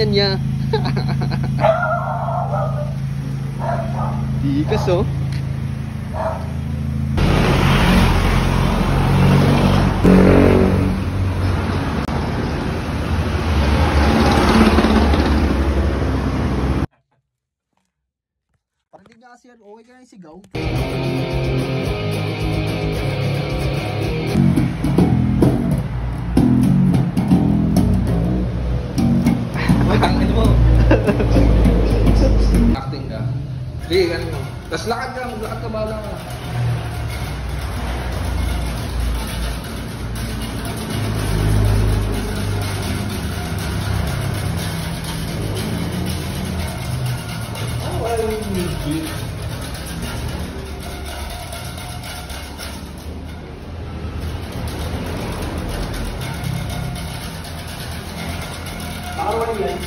Yan niya. Dikas oh. Parang di nga kasi yan, okay ka na yung sigaw. Tangin mo. Acting ka. Sige, ganun mo. Tapos lakad ka, bala ka. Wala yung music. Baka yan.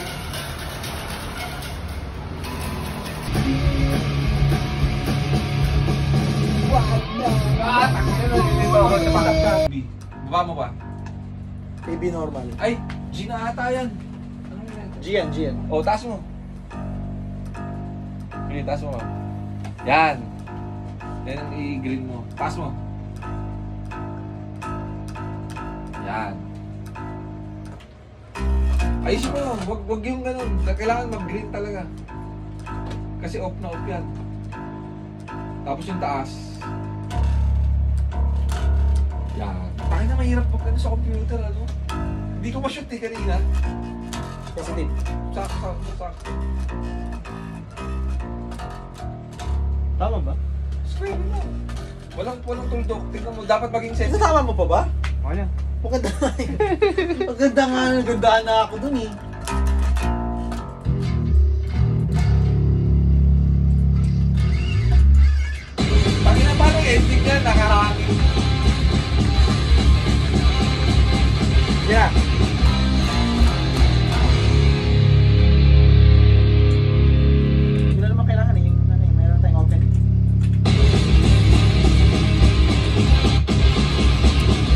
Baba mo ba? KB normal. Ay, G na ata yan. Ano yun? Gian. O, taas mo. Pili, taas mo ba? Yan. Yan ang i-green mo. Taas mo. Yan. Ayos mo. Wag yung ganun. Kailangan mag-green talaga. Kasi off na off yan. Tapos yung taas. Yan. Tayo na mahirap pag ano sa computer, ano? Hindi ko ma-shoot eh kanina. Positive. Sakto. Tama ba? Straight mo. Walang tuldok. Tingnan mo, dapat maging sensitive. Nasama mo pa ba? Wala. Maganda nga yun. Maganda nga, nagandaan na ako dun eh. Paano yung ending yan? Nakahangin.